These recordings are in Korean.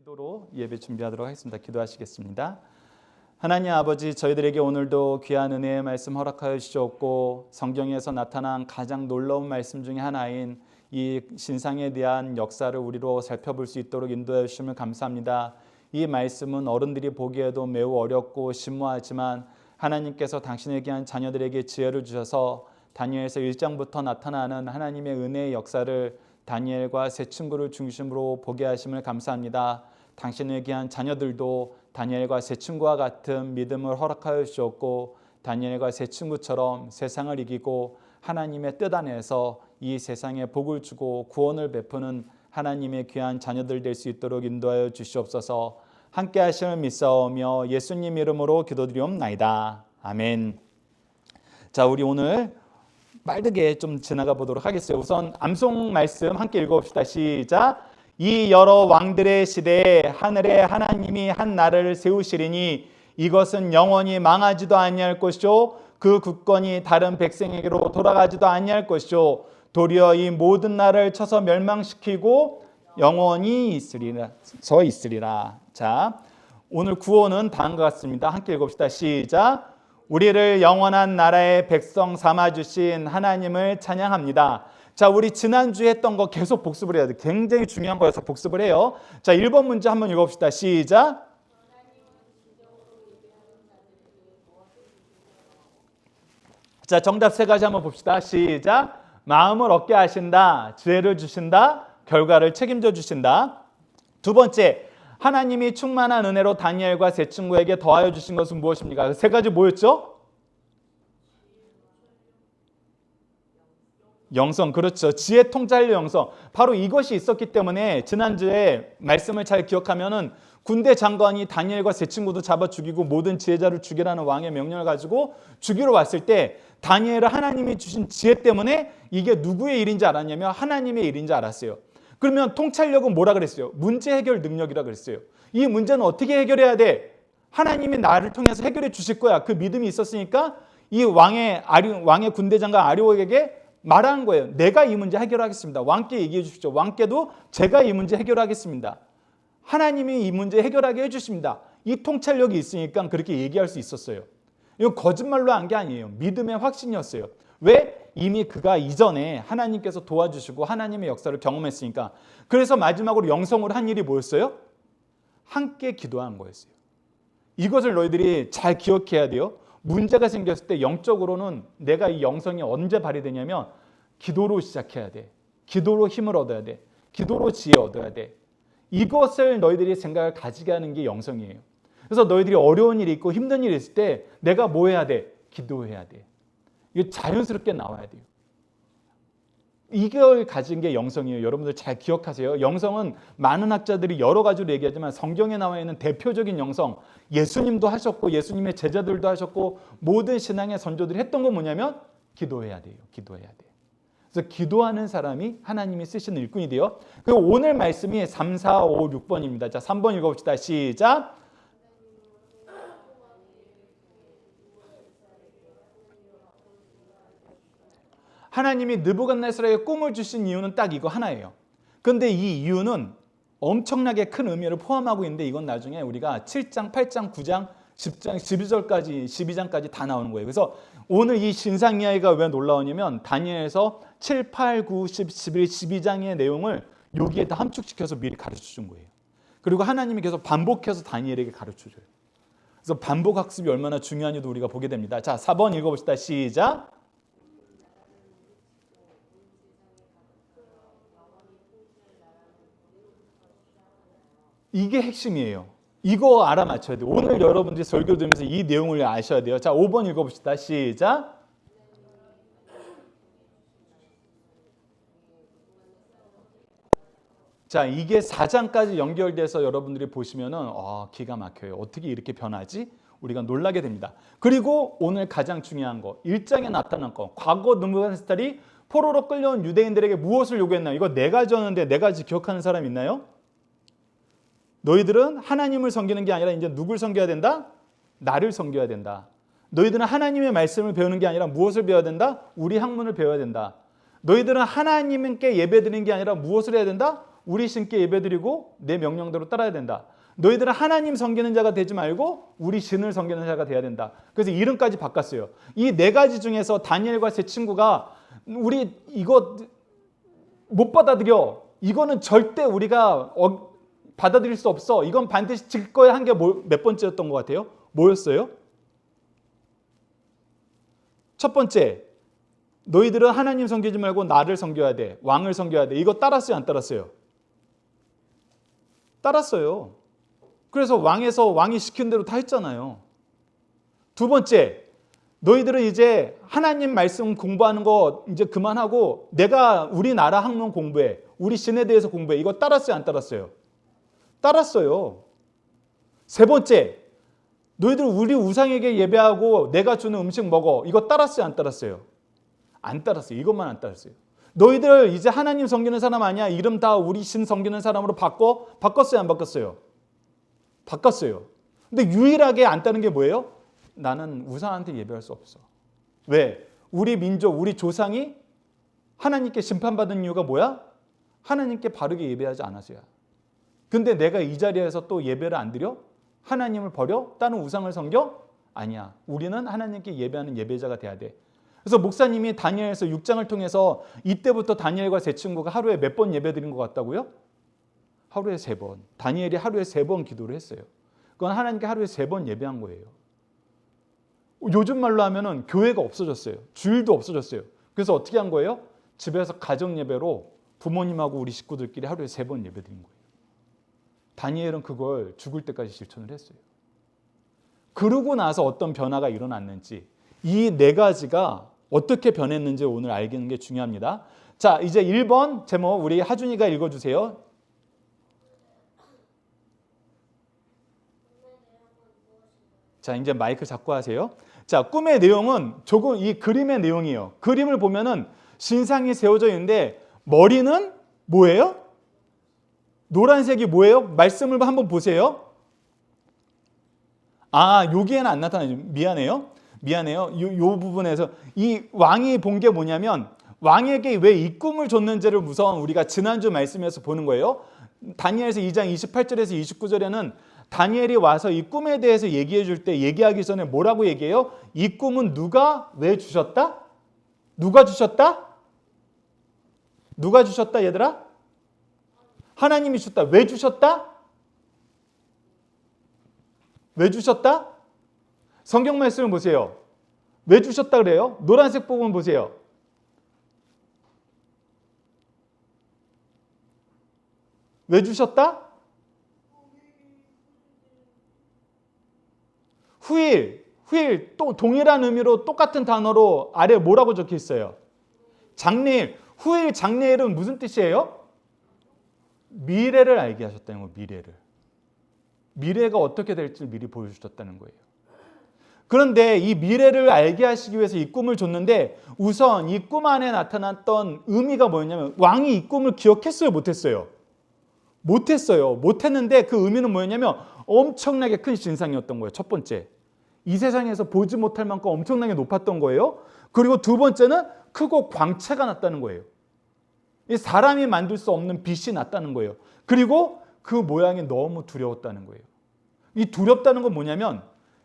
기도로 예배 준비하도록 하겠습니다. 기도하시겠습니다. 하나님 아버지, 저희들에게 오늘도 귀한 은혜의 말씀 허락하여 주셨고 성경에서 나타난 가장 놀라운 말씀 중에 하나인 이 신상에 대한 역사를 우리로 살펴볼 수 있도록 인도해 주시면 감사합니다. 이 말씀은 어른들이 보기에도 매우 어렵고 심오하지만 하나님께서 당신에게 귀한 자녀들에게 지혜를 주셔서 다니엘서 1장부터 나타나는 하나님의 은혜의 역사를 다니엘과 세 친구를 중심으로 보게 하심을 감사합니다. 당신의 귀한 자녀들도 다니엘과 세 친구와 같은 믿음을 허락하여 주셨고 다니엘과 세 친구처럼 세상을 이기고 하나님의 뜻 안에서 이 세상에 복을 주고 구원을 베푸는 하나님의 귀한 자녀들 될 수 있도록 인도하여 주시옵소서. 함께 하심을 믿사오며 예수님 이름으로 기도드리옵나이다. 아멘. 자, 우리 오늘 빠르게 좀 지나가 보도록 하겠어요. 우선 암송 말씀 함께 읽어봅시다. 시작. 이 여러 왕들의 시대에 하늘에 하나님이 한 나라를 세우시리니 이것은 영원히 망하지도 아니할 것이요 그 국권이 다른 백성에게로 돌아가지도 아니할 것이요 도리어 이 모든 나라를 쳐서 멸망시키고 영원히 있으리라. 자, 오늘 구호는 다음과 같습니다. 함께 읽어봅시다. 시작. 우리를 영원한 나라의 백성 삼아주신 하나님을 찬양합니다. 자, 우리 지난주에 했던 거 계속 복습을 해야 돼. 굉장히 중요한 거여서 복습을 해요. 자, 1번 문제 한번 읽어봅시다. 시작. 자, 정답 세 가지 한번 봅시다. 시작. 마음을 얻게 하신다. 지혜를 주신다. 결과를 책임져 주신다. 두 번째, 하나님이 충만한 은혜로 다니엘과 세 친구에게 더하여 주신 것은 무엇입니까? 세 가지 뭐였죠? 영성, 그렇죠. 지혜, 통찰력, 영성. 바로 이것이 있었기 때문에 지난주에 말씀을 잘 기억하면은 군대 장관이 다니엘과 세 친구도 잡아 죽이고 모든 지혜자를 죽이라는 왕의 명령을 가지고 죽이러 왔을 때 다니엘은 하나님이 주신 지혜 때문에 이게 누구의 일인지 알았냐면 하나님의 일인지 알았어요. 그러면 통찰력은 뭐라 그랬어요? 문제 해결 능력이라 그랬어요. 이 문제는 어떻게 해결해야 돼? 하나님이 나를 통해서 해결해 주실 거야. 그 믿음이 있었으니까 이 왕의 군대 장관 아리옥에게 말하는 거예요. 내가 이 문제 해결하겠습니다. 왕께 얘기해 주십시오. 왕께도 제가 이 문제 해결하겠습니다. 하나님이 이 문제 해결하게 해주십니다. 이 통찰력이 있으니까 그렇게 얘기할 수 있었어요. 이건 거짓말로 한 게 아니에요. 믿음의 확신이었어요. 왜? 이미 그가 이전에 하나님께서 도와주시고 하나님의 역사를 경험했으니까. 그래서 마지막으로 영성으로 한 일이 뭐였어요? 함께 기도하는 거였어요. 이것을 너희들이 잘 기억해야 돼요. 문제가 생겼을 때 영적으로는 내가 이 영성이 언제 발휘되냐면 기도로 시작해야 돼. 기도로 힘을 얻어야 돼. 기도로 지혜 얻어야 돼. 이것을 너희들이 생각을 가지게 하는 게 영성이에요. 그래서 너희들이 어려운 일이 있고 힘든 일이 있을 때 내가 뭐 해야 돼? 기도해야 돼. 이게 자연스럽게 나와야 돼요. 이걸 가진 게 영성이에요. 여러분들 잘 기억하세요. 영성은 많은 학자들이 여러 가지로 얘기하지만 성경에 나와 있는 대표적인 영성, 예수님도 하셨고 예수님의 제자들도 하셨고 모든 신앙의 선조들이 했던 건 뭐냐면 기도해야 돼요. 기도해야 돼. 그래서 기도하는 사람이 하나님이 쓰시는 일꾼이 돼요. 그리고 오늘 말씀이 3, 4, 5, 6번입니다. 자, 3번 읽어봅시다. 시작. 하나님이 느부갓네살에게 꿈을 주신 이유는 딱 이거 하나예요. 그런데 이 이유는 엄청나게 큰 의미를 포함하고 있는데 이건 나중에 우리가 7장, 8장, 9장, 10장, 12장까지 다 나오는 거예요. 그래서 오늘 이 신상 이야기가 왜 놀라우냐면 다니엘에서 7, 8, 9, 10, 11, 12장의 내용을 여기에 다 함축시켜서 미리 가르쳐 준 거예요. 그리고 하나님이 계속 반복해서 다니엘에게 가르쳐 줘요. 그래서 반복 학습이 얼마나 중요한지도 우리가 보게 됩니다. 자, 4번 읽어봅시다. 시작. 이게 핵심이에요. 이거 알아맞혀야 돼요. 오늘 여러분들이 설교 들으면서 이 내용을 아셔야 돼요. 자, 5번 읽어봅시다. 시작. 자, 이게 4장까지 연결돼서 여러분들이 보시면은 기가 막혀요. 어떻게 이렇게 변하지? 우리가 놀라게 됩니다. 그리고 오늘 가장 중요한 거, 1장에 나타난 거, 과거 느부갓네살이 포로로 끌려온 유대인들에게 무엇을 요구했나요? 이거 네 가지였는데 네 가지 기억하는 사람 있나요? 너희들은 하나님을 섬기는 게 아니라 이제 누굴 섬겨야 된다? 나를 섬겨야 된다. 너희들은 하나님의 말씀을 배우는 게 아니라 무엇을 배워야 된다? 우리 학문을 배워야 된다. 너희들은 하나님께 예배드리는 게 아니라 무엇을 해야 된다? 우리 신께 예배드리고 내 명령대로 따라야 된다. 너희들은 하나님 섬기는 자가 되지 말고 우리 신을 섬기는 자가 돼야 된다. 그래서 이름까지 바꿨어요. 이 네 가지 중에서 다니엘과 세 친구가 우리 이거 못 받아들여. 이거는 절대 우리가 받아들일 수 없어. 이건 반드시 지킬 거야 한 게 몇 번째였던 것 같아요? 뭐였어요? 첫 번째, 너희들은 하나님 섬기지 말고 나를 섬겨야 돼. 왕을 섬겨야 돼. 이거 따랐어요, 안 따랐어요? 따랐어요. 그래서 왕이 시킨 대로 다 했잖아요. 두 번째, 너희들은 이제 하나님 말씀 공부하는 거 이제 그만하고 내가 우리나라 학문 공부해. 우리 신에 대해서 공부해. 이거 따랐어요, 안 따랐어요? 따랐어요. 세 번째, 너희들 우리 우상에게 예배하고 내가 주는 음식 먹어. 이거 따랐어요, 안 따랐어요? 안 따랐어요. 이것만 안 따랐어요. 너희들 이제 하나님 섬기는 사람 아니야. 이름 다 우리 신 섬기는 사람으로 바꿨어요, 안 바꿨어요? 바꿨어요. 근데 유일하게 안 따른 게 뭐예요? 나는 우상한테 예배할 수 없어. 왜? 우리 민족, 우리 조상이 하나님께 심판받은 이유가 뭐야? 하나님께 바르게 예배하지 않아서야. 근데 내가 이 자리에서 또 예배를 안 드려? 하나님을 버려? 다른 우상을 섬겨? 아니야. 우리는 하나님께 예배하는 예배자가 돼야 돼. 그래서 목사님이 다니엘서 6장을 통해서 이때부터 다니엘과 세 친구가 하루에 몇 번 예배드린 것 같다고요? 하루에 3번. 다니엘이 하루에 3번 기도를 했어요. 그건 하나님께 하루에 3번 예배한 거예요. 요즘 말로 하면은 교회가 없어졌어요. 주일도 없어졌어요. 그래서 어떻게 한 거예요? 집에서 가정 예배로 부모님하고 우리 식구들끼리 하루에 3번 예배드린 거예요. 다니엘은 그걸 죽을 때까지 실천을 했어요. 그러고 나서 어떤 변화가 일어났는지 이 4가지가 어떻게 변했는지 오늘 알기는 게 중요합니다. 자, 이제 1번 제목 우리 하준이가 읽어주세요. 자, 이제 마이크 잡고 하세요. 자, 꿈의 내용은 조금 이 그림의 내용이에요. 그림을 보면은 신상이 세워져 있는데 머리는 뭐예요? 노란색이 뭐예요? 말씀을 한번 보세요. 아, 여기에는 안 나타나요. 미안해요. 요 부분에서 이 왕이 본 게 뭐냐면 왕에게 왜 이 꿈을 줬는지를 우선 우리가 지난주 말씀에서 보는 거예요. 다니엘서 2장 28절에서 29절에는 다니엘이 와서 이 꿈에 대해서 얘기해 줄 때 얘기하기 전에 뭐라고 얘기해요? 이 꿈은 누가 왜 주셨다? 누가 주셨다? 누가 주셨다 얘들아? 하나님이 주셨다. 왜 주셨다? 왜 주셨다? 성경 말씀을 보세요. 왜 주셨다 그래요? 노란색 부분 보세요. 왜 주셨다? 후일, 또 동일한 의미로 똑같은 단어로 아래 뭐라고 적혀 있어요? 장래일. 후일, 장래일은 무슨 뜻이에요? 미래를 알게 하셨다는 거예요. 미래를. 미래가 어떻게 될지 미리 보여주셨다는 거예요. 그런데 이 미래를 알게 하시기 위해서 이 꿈을 줬는데 우선 이 꿈 안에 나타났던 의미가 뭐였냐면 왕이 이 꿈을 기억했어요? 못했어요? 못했어요. 못했는데 그 의미는 뭐였냐면 엄청나게 큰 신상이었던 거예요. 첫 번째. 이 세상에서 보지 못할 만큼 엄청나게 높았던 거예요. 그리고 두 번째는 크고 광채가 났다는 거예요. 이 사람이 만들 수 없는 빛이 났다는 거예요. 그리고 그 모양이 너무 두려웠다는 거예요. 이 두렵다는 건 뭐냐면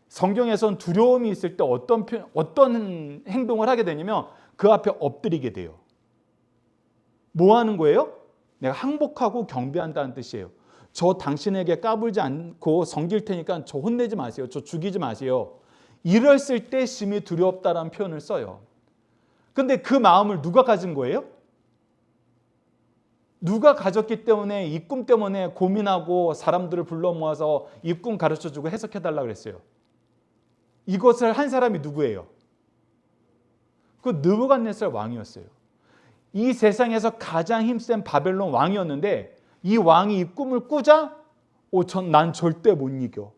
성경에서는 두려움이 있을 때 어떤 행동을 하게 되냐면 그 앞에 엎드리게 돼요. 뭐 하는 거예요? 내가 항복하고 경배한다는 뜻이에요. 저 당신에게 까불지 않고 섬길 테니까 저 혼내지 마세요. 저 죽이지 마세요. 이랬을 때 심히 두렵다라는 표현을 써요. 근데 그 마음을 누가 가진 거예요? 누가 가졌기 때문에 이 꿈 때문에 고민하고 사람들을 불러 모아서 이 꿈 가르쳐주고 해석해달라고 그랬어요. 이것을 한 사람이 누구예요? 그 느부갓네살 왕이었어요. 이 세상에서 가장 힘센 바벨론 왕이었는데 이 왕이 이 꿈을 꾸자 난 절대 못 이겨.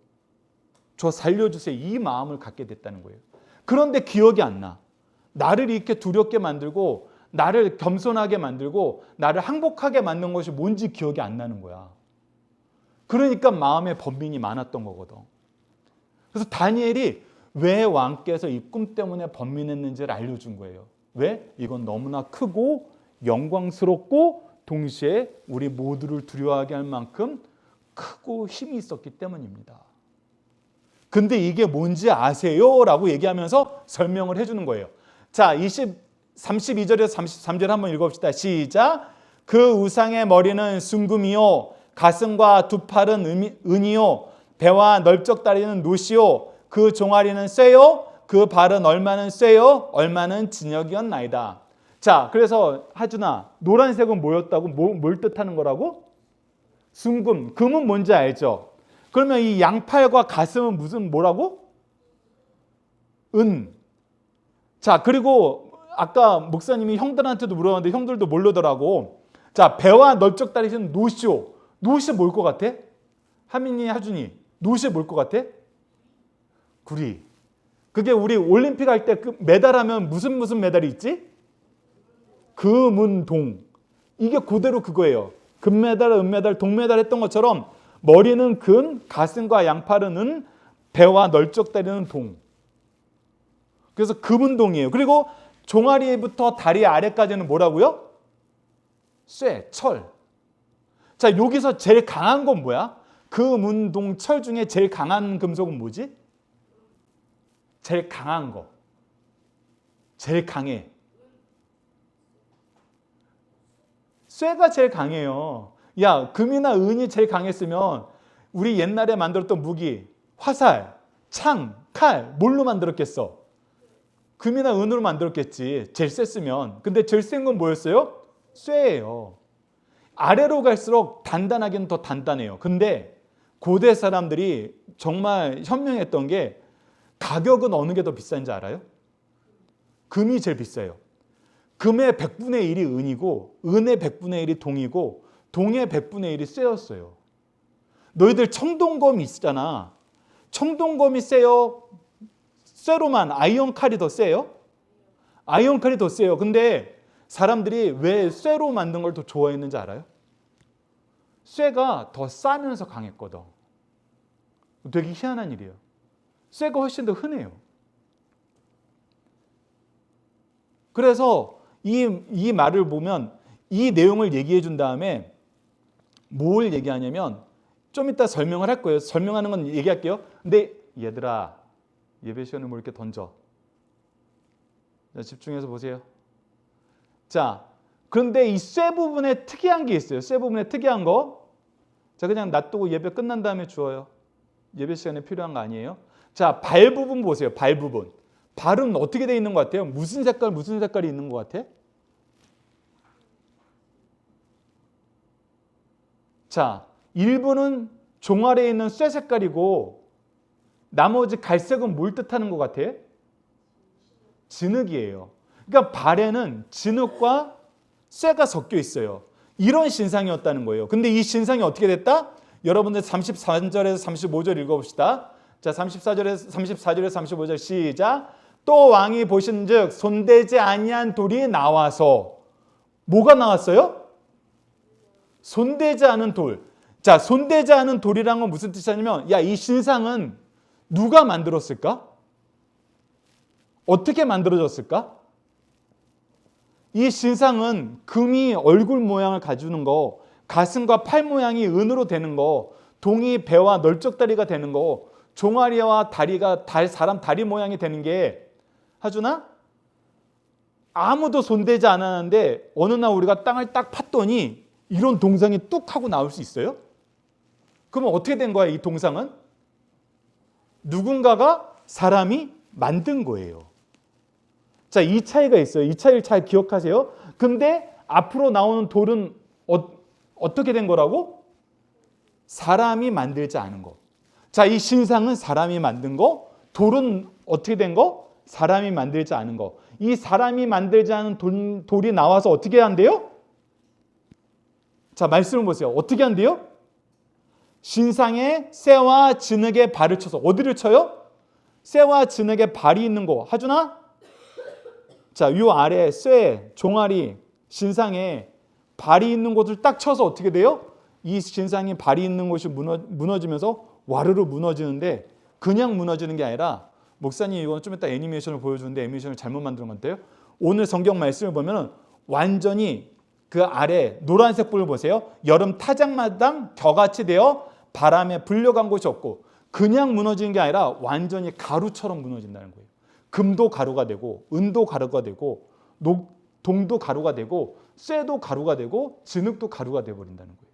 저 살려주세요. 이 마음을 갖게 됐다는 거예요. 그런데 기억이 안 나. 나를 이렇게 두렵게 만들고 나를 겸손하게 만들고 나를 항복하게 만든 것이 뭔지 기억이 안 나는 거야. 그러니까 마음에 번민이 많았던 거거든. 그래서 다니엘이 왜 왕께서 이 꿈 때문에 번민했는지를 알려준 거예요. 왜? 이건 너무나 크고 영광스럽고 동시에 우리 모두를 두려워하게 할 만큼 크고 힘이 있었기 때문입니다. 근데 이게 뭔지 아세요? 라고 얘기하면서 설명을 해주는 거예요. 자, 32절에서 33절 한번 읽어봅시다. 시작. 그 우상의 머리는 순금이요, 가슴과 두 팔은 은이요, 배와 넓적다리는 노시요, 그 종아리는 쇠요, 그 발은 얼마는 쇠요, 얼마는 진역이었나이다. 자, 그래서 하준아, 노란색은 뭐였다고? 뭘 뜻하는 거라고? 순금. 금은 뭔지 알죠? 그러면 이 양팔과 가슴은 무슨 뭐라고? 은. 자, 그리고 아까 목사님이 형들한테도 물어봤는데 형들도 모르더라고. 자, 배와 넓적다리는 노시오. 노시 뭘 것 같아? 하민이, 하준이. 노시 뭘 것 같아? 구리. 그게 우리 올림픽 할 때 그 메달하면 무슨 메달이 있지? 금, 동. 이게 그대로 그거예요. 금메달, 은메달, 동메달 했던 것처럼 머리는 금, 가슴과 양팔은 은, 배와 넓적다리는 동. 그래서 금은 동이에요. 그리고 종아리부터 다리 아래까지는 뭐라고요? 쇠, 철. 자, 여기서 제일 강한 건 뭐야? 금, 은, 동, 철 중에 제일 강한 금속은 뭐지? 제일 강한 거. 제일 강해. 쇠가 제일 강해요. 야, 금이나 은이 제일 강했으면 우리 옛날에 만들었던 무기, 화살, 창, 칼, 뭘로 만들었겠어? 금이나 은으로 만들었겠지. 제일 셌으면. 근데 제일 센 건 뭐였어요? 쇠예요. 아래로 갈수록 단단하기는 더 단단해요. 근데 고대 사람들이 정말 현명했던 게 가격은 어느 게 더 비싼지 알아요? 금이 제일 비싸요. 금의 100분의 1이 은이고 은의 100분의 1이 동이고 동의 100분의 1이 쇠였어요. 너희들 청동검이 있잖아. 청동검이 세요? 쇠로만 아이언 칼이 더 세요? 아이언 칼이 더 세요. 근데 사람들이 왜 쇠로 만든 걸 더 좋아했는지 알아요? 쇠가 더 싸면서 강했거든. 되게 희한한 일이에요. 쇠가 훨씬 더 흔해요. 그래서 이 말을 보면 이 내용을 얘기해 준 다음에 뭘 얘기하냐면 좀 이따 설명을 할 거예요. 설명하는 건 얘기할게요. 근데 얘들아, 예배 시간에 뭐 이렇게 던져. 자, 집중해서 보세요. 자, 그런데 이 쇠 부분에 특이한 게 있어요. 쇠 부분에 특이한 거. 자, 그냥 놔두고 예배 끝난 다음에 주어요. 예배 시간에 필요한 거 아니에요? 자, 발 부분 보세요. 발 부분. 발은 어떻게 돼 있는 것 같아요? 무슨 색깔이 있는 것 같아? 자, 일부는 종아리에 있는 쇠 색깔이고 나머지 갈색은 뭘 뜻하는 것 같아? 진흙이에요. 그러니까 발에는 진흙과 쇠가 섞여 있어요. 이런 신상이었다는 거예요. 근데 이 신상이 어떻게 됐다? 여러분들 34절에서 35절 읽어봅시다. 자, 34절에서 35절 시작. 또 왕이 보신즉 손대지 아니한 돌이 나와서 뭐가 나왔어요? 손대지 않은 돌. 자, 손대지 않은 돌이란 건 무슨 뜻이냐면 야, 이 신상은 누가 만들었을까? 어떻게 만들어졌을까? 이 신상은 금이 얼굴 모양을 가주는 거, 가슴과 팔 모양이 은으로 되는 거, 동이 배와 넓적다리가 되는 거, 종아리와 다리가 사람 다리 모양이 되는 게 하준아? 아무도 손대지 않았는데 어느 날 우리가 땅을 딱 팠더니 이런 동상이 뚝 하고 나올 수 있어요? 그러면 어떻게 된 거야, 이 동상은? 누군가가 사람이 만든 거예요. 자, 이 차이가 있어요. 이 차이를 잘 기억하세요. 근데 앞으로 나오는 돌은 어떻게 된 거라고? 사람이 만들지 않은 거. 자, 이 신상은 사람이 만든 거, 돌은 어떻게 된 거? 사람이 만들지 않은 거. 이 사람이 만들지 않은 돌이 나와서 어떻게 한대요? 자, 말씀을 보세요. 어떻게 한대요? 신상에 쇠와 진흙에 발을 쳐서 어디를 쳐요? 쇠와 진흙에 발이 있는 거. 하준아? 자, 요 아래 쇠, 종아리, 신상에 발이 있는 곳을 딱 쳐서 어떻게 돼요? 이 신상이 발이 있는 곳이 무너지면서 와르르 무너지는데 그냥 무너지는 게 아니라 목사님 이건 좀 이따 애니메이션을 보여주는데 애니메이션을 잘못 만든 것 같아요. 오늘 성경 말씀을 보면 완전히 그 아래 노란색 불 보세요. 여름 타작마당 겨같이 되어 바람에 불려간 곳이 없고 그냥 무너지는 게 아니라 완전히 가루처럼 무너진다는 거예요. 금도 가루가 되고 은도 가루가 되고 동도 가루가 되고 쇠도 가루가 되고 진흙도 가루가 되어버린다는 거예요.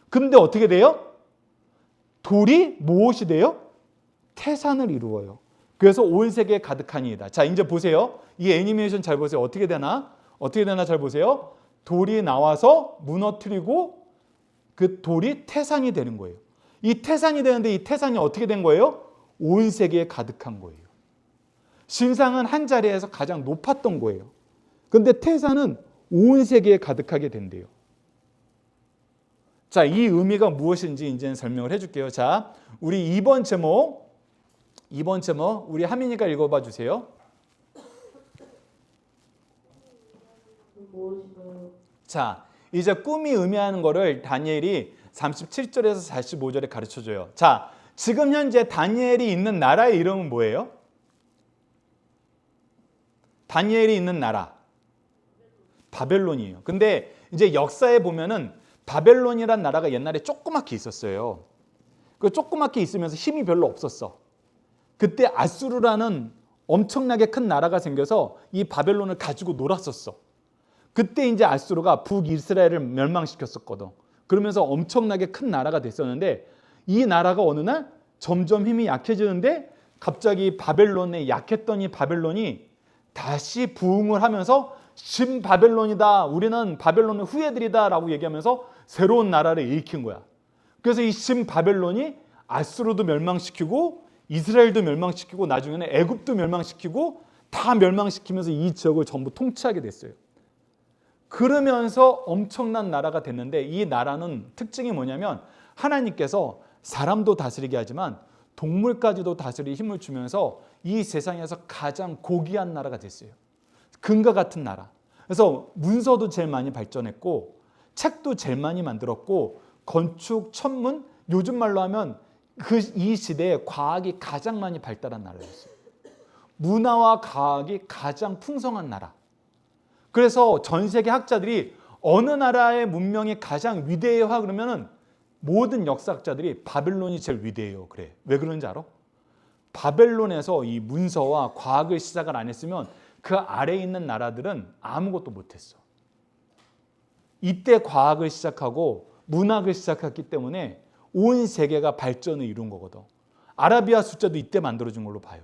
근데 어떻게 돼요? 돌이 무엇이 돼요? 태산을 이루어요. 그래서 온 세계에 가득하니이다. 자, 이제 보세요. 이 애니메이션 잘 보세요. 어떻게 되나? 어떻게 되나 잘 보세요. 돌이 나와서 무너뜨리고 그 돌이 태산이 되는 거예요. 이 태산이 되는데 이 태산이 어떻게 된 거예요? 온 세계에 가득한 거예요. 신상은 한 자리에서 가장 높았던 거예요. 그런데 태산은 온 세계에 가득하게 된대요. 자, 이 의미가 무엇인지 이제는 설명을 해줄게요. 자, 우리 2번 제목 우리 하민이가 읽어봐 주세요. 자, 이제 꿈이 의미하는 거를 다니엘이 37절에서 45절에 가르쳐줘요. 자, 지금 현재 다니엘이 있는 나라의 이름은 뭐예요? 다니엘이 있는 나라 바벨론이에요. 근데 이제 역사에 보면은 바벨론이란 나라가 옛날에 조그맣게 있었어요. 그 조그맣게 있으면서 힘이 별로 없었어. 그때 아수르라는 엄청나게 큰 나라가 생겨서 이 바벨론을 가지고 놀았었어. 그때 이제 아수르가 북이스라엘을 멸망시켰었거든. 그러면서 엄청나게 큰 나라가 됐었는데 이 나라가 어느 날 점점 힘이 약해지는데 갑자기 바벨론에 약했던 이 바벨론이 다시 부흥을 하면서 신바벨론이다. 우리는 바벨론의 후예들이다 라고 얘기하면서 새로운 나라를 일으킨 거야. 그래서 이 신바벨론이 아수르도 멸망시키고 이스라엘도 멸망시키고 나중에는 애굽도 멸망시키고 다 멸망시키면서 이 지역을 전부 통치하게 됐어요. 그러면서 엄청난 나라가 됐는데 이 나라는 특징이 뭐냐면 하나님께서 사람도 다스리게 하지만 동물까지도 다스릴 힘을 주면서 이 세상에서 가장 고귀한 나라가 됐어요. 금과 같은 나라. 그래서 문서도 제일 많이 발전했고 책도 제일 많이 만들었고 건축, 천문, 요즘 말로 하면 이 시대에 과학이 가장 많이 발달한 나라였어요. 문화와 과학이 가장 풍성한 나라. 그래서 전 세계 학자들이 어느 나라의 문명이 가장 위대해요 그러면은 모든 역사학자들이 바벨론이 제일 위대해요. 그래. 왜 그런지 알아? 바벨론에서 이 문서와 과학을 시작을 안 했으면 그 아래에 있는 나라들은 아무것도 못했어. 이때 과학을 시작하고 문학을 시작했기 때문에 온 세계가 발전을 이룬 거거든. 아라비아 숫자도 이때 만들어진 걸로 봐요.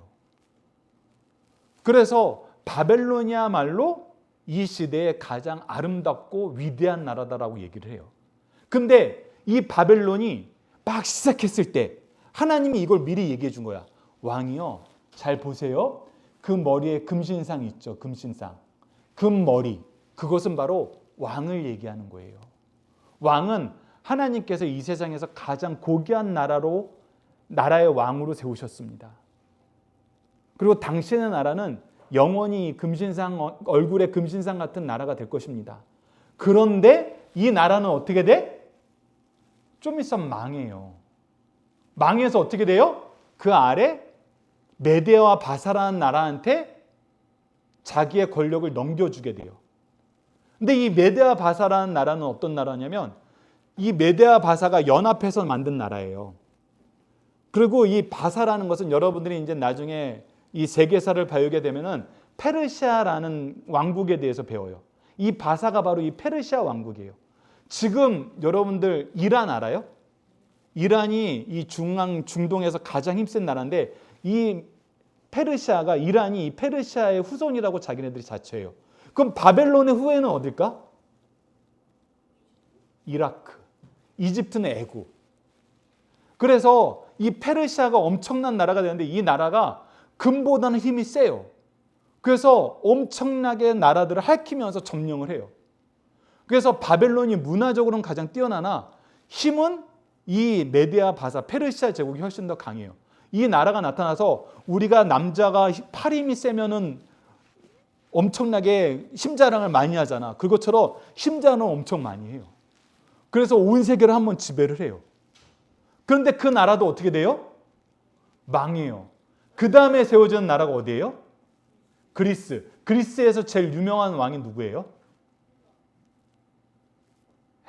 그래서 바벨론이야말로 이 시대에 가장 아름답고 위대한 나라다라고 얘기를 해요. 근데 이 바벨론이 막 시작했을 때 하나님이 이걸 미리 얘기해 준 거야. 왕이요, 잘 보세요. 그 머리에 금신상 있죠. 금신상. 금머리. 그것은 바로 왕을 얘기하는 거예요. 왕은 하나님께서 이 세상에서 가장 고귀한 나라의 왕으로 세우셨습니다. 그리고 당신의 나라는 영원히 금신상, 얼굴에 금신상 같은 나라가 될 것입니다. 그런데 이 나라는 어떻게 돼? 좀 있으면 망해요. 망해서 어떻게 돼요? 그 아래 메데와 바사라는 나라한테 자기의 권력을 넘겨주게 돼요. 근데 이 메데와 바사라는 나라는 어떤 나라냐면 이 메데와 바사가 연합해서 만든 나라예요. 그리고 이 바사라는 것은 여러분들이 이제 나중에 이 세계사를 배우게 되면은 페르시아라는 왕국에 대해서 배워요. 이 바사가 바로 이 페르시아 왕국이에요. 지금 여러분들 이란 알아요? 이란이 이 중동에서 가장 힘센 나라인데 이 페르시아가 이란이 이 페르시아의 후손이라고 자기네들이 자처해요. 그럼 바벨론의 후예는 어딜까? 이라크, 이집트는 애굽. 그래서 이 페르시아가 엄청난 나라가 되는데 이 나라가 금보다는 힘이 세요. 그래서 엄청나게 나라들을 핥히면서 점령을 해요. 그래서 바벨론이 문화적으로는 가장 뛰어나나 힘은 이 메데아 바사 페르시아 제국이 훨씬 더 강해요. 이 나라가 나타나서 우리가 남자가 팔 힘이 세면은 엄청나게 힘자랑을 많이 하잖아. 그것처럼 힘자랑을 엄청 많이 해요. 그래서 온 세계를 한번 지배를 해요. 그런데 그 나라도 어떻게 돼요? 망해요. 그 다음에 세워지는 나라가 어디예요? 그리스. 그리스에서 제일 유명한 왕이 누구예요?